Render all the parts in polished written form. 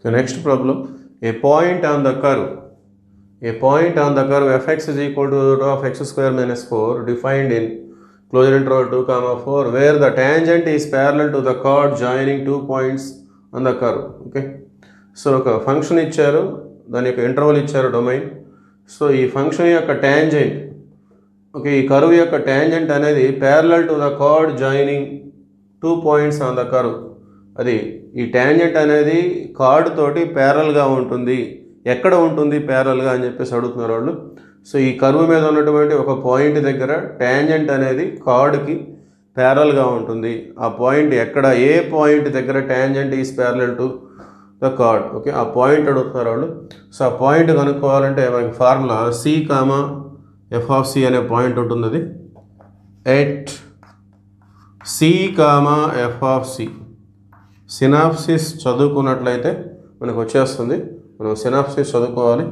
So next problem, a point on the curve fx is equal to root of x square minus 4 defined in closure interval 2 comma 4 where the tangent is parallel to the chord joining 2 points on the curve. Okay, so oka function icharu, dani yokka interval icharu domain. So ee function yokka tangent, okay, ee curve yokka tangent anedi parallel to the chord joining 2 points on the curve. అది ఈ tangent అనేది card తోటి ప్యారల్గా ఉంటుంది. ఎక్కడ ఉంటుంది ప్యారల్గా అని చెప్పేసి అడుగుతున్నారు వాళ్ళు. సో ఈ కర్వ్ మీద ఉన్నటువంటి ఒక పాయింట్ దగ్గర టాంజెంట్ అనేది కార్డ్కి ప్యారల్గా ఉంటుంది. ఆ పాయింట్ ఎక్కడ, ఏ పాయింట్ దగ్గర tangent is parallel to the chord. Okay, ఆ పాయింట్ అడుగుతున్నారు వాళ్ళు. సో ఆ పాయింట్ కనుక్కోవాలంటే మనకి formula C comma F of C అనే పాయింట్ ఉంటుంది. అది at C comma F of C. Synopsis చదువుకున్నట్లయితే మనకు వచ్చేస్తుంది. మనం సినాప్సిస్ చదువుకోవాలి.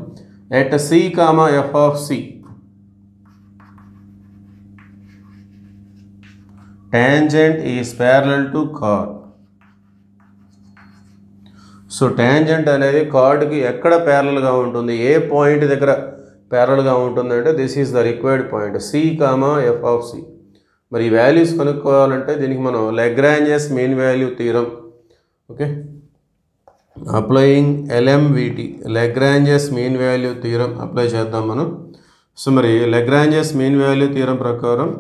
At C comma F of C tangent is parallel to chord. So tangent అనేది కార్డ్కి ఎక్కడ ప్యారలల్గా ఉంటుంది, ఏ పాయింట్ దగ్గర ప్యారలల్గా ఉంటుంది అంటే this is the required point C comma F of C. మరి ఈ వాల్యూస్ కనుక్కోవాలంటే దీనికి మనం Lagrange's mean value theorem, okay, applying LMVT Lagrange's mean value theorem apply చేద్దాం మనం. సో మరి లాగ్రాంజెస్ మీన్ వాల్యూ థీరం ప్రకారం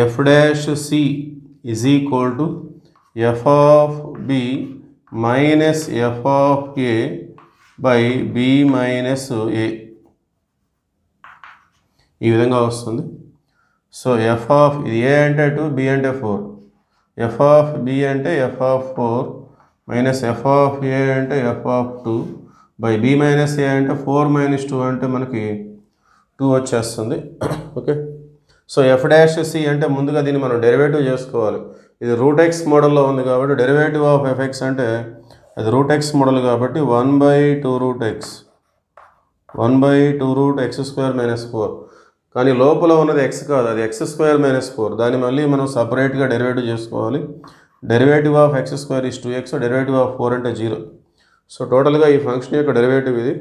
F dash C is equal to F of B minus F of A by B minus A, ఈ విధంగా వస్తుంది. So F of ఇది ఏ అంటే 2, B అంటే 4, ఎఫ్ ఆఫ్ బి అంటే F of 4 minus F of A అంటే F of 2 by B minus A అంటే 4 minus 2 అంటే మనకి 2 వచ్చేస్తుంది. Okay, so F dash C అంటే ముందుగా దీన్ని మనం డెరివేటివ్ చేసుకోవాలి. ఇది రూట్ ఎక్స్ మోడల్లో ఉంది కాబట్టి డెరివేటివ్ ఆఫ్ ఎఫ్ఎక్స్ అంటే అది రూట్ ఎక్స్ మోడల్ కాబట్టి 1/2 root x, 1/2 root x square minus 4. కానీ లోపల ఉన్నది ఎక్స్ కాదు, అది ఎక్స్ స్క్వేర్ మైనస్ 4. దాన్ని మళ్ళీ మనం సపరేట్గా డెరివేటివ్ చేసుకోవాలి. Derivative of x square is 2x, derivative of 4 అంటే 0. సో టోటల్గా ఈ ఫంక్షన్ యొక్క డెరివేటివ్ ఇది.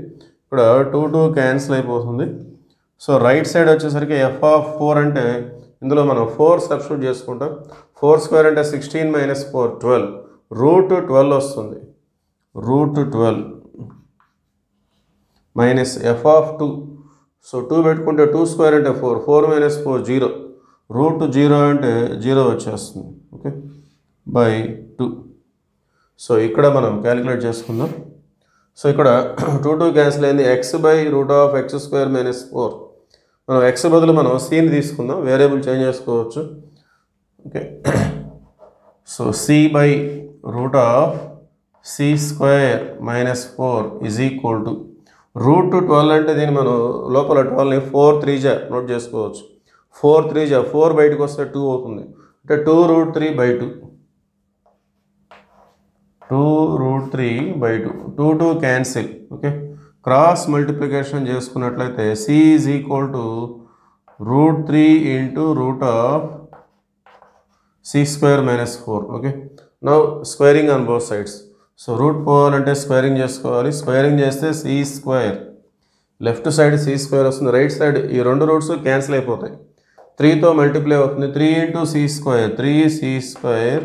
ఇక్కడ 2 క్యాన్సిల్ అయిపోతుంది. సో రైట్ సైడ్ వచ్చేసరికి ఎఫ్ ఆఫ్ 4 అంటే ఇందులో మనం 4 సబ్స్టిట్యూట్ చేసుకుంటాం. 4 స్క్వేర్ అంటే 16 మైనస్ 4 12, రూట్ 12 వస్తుంది. Root 12 minus F of 2. So 2 పెట్టుకుంటే 2 స్క్వేర్ అంటే 4, 4 మైనస్ 4 0, రూట్ 0 అంటే 0 వచ్చేస్తుంది. Okay, by 2. సో ఇక్కడ మనం క్యాలిక్యులేట్ చేసుకుందాం. సో ఇక్కడ 2 క్యాన్సిల్ అయింది. X by root of x square minus 4. మనం ఎక్స్ బదులు మనం సిని తీసుకుందాం, వేరియబుల్ చేంజ్ చేసుకోవచ్చు. Okay, so c by root of C square minus 4 is equal to root 12 అంటే దీన్ని మనం లోపల 12ని 4 3 నోట్ చేసుకోవచ్చు. 4 3 4 బయటకు వస్తే 2 అవుతుంది. అంటే 2 root 3 by 2, 2 root 3 by 2, 2 cancel. Okay, cross multiplication చేసుకున్నట్లయితే C is equal to root 3 into root of C square minus 4. Okay, now squaring on both sides. So root పోవాలంటే స్క్వేరింగ్ చేసుకోవాలి. స్క్వేరింగ్ చేస్తే C square, left side C square వస్తుంది, right side ఈ 2 roots cancel అయిపోతాయి. 3తో multiply అవుతుంది. 3 into C square, 3c square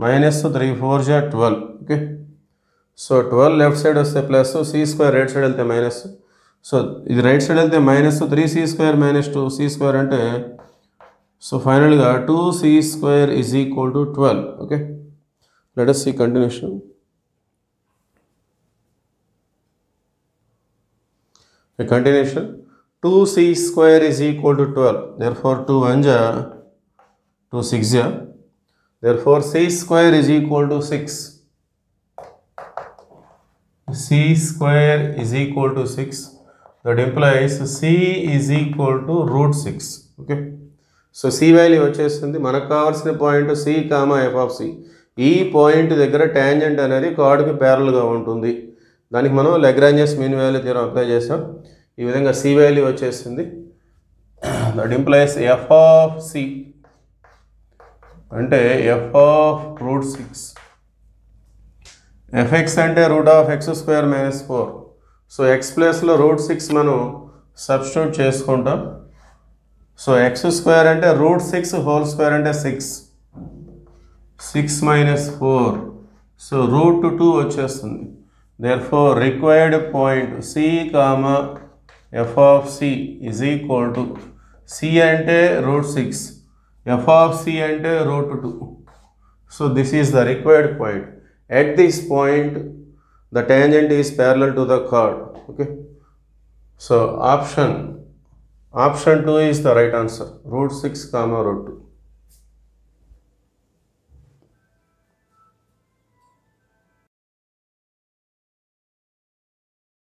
minus 3 4 12. Okay, so 12 left side వస్తే plus, c square right side వెళ్తే మైనస్. సో ఇది రైట్ సైడ్ వెళ్తే minus 3c square minus 2c square అంటే సో ఫైనల్గా 2c square is equal to 12. Okay, let us see continuation. A continuation, 2c square is equal to 12. Therefore 2 1 ja 2 6 ja. Therefore c square is equal to 6. C square is equal to 6. That implies c is equal to root 6. Okay, so c value వచ్చేస్తుంది. మనకు కావాల్సిన point c comma F of c. ఈ point దగ్గర tangent అనేది కార్డ్కి ప్యారల్గా ఉంటుంది. దానికి మనం Lagrange's mean value theorem apply చేసాం. ఈ విధంగా సి వాల్యూ వచ్చేసింది. That implies f of c అంటే ఎఫ్ ఆఫ్ రూట్ 6 fx అంటే root of x square minus 4. So x ప్లేస్లో రూట్ 6 మనం సబ్స్టిట్యూట్ చేసుకుంటాం. సో ఎక్స్ స్క్వేర్ అంటే రూట్ 6 హోల్ స్క్వేర్ అంటే 6 మైనస్ 4. సో రూట్ 2 వచ్చేస్తుంది. Therefore required point C comma F of c is equal to c అంటే root 6, f of c అంటే root 2. So this is the required point. At this point the tangent is parallel to the chord. Okay, so option 2 is the right answer, root 6 comma root 2.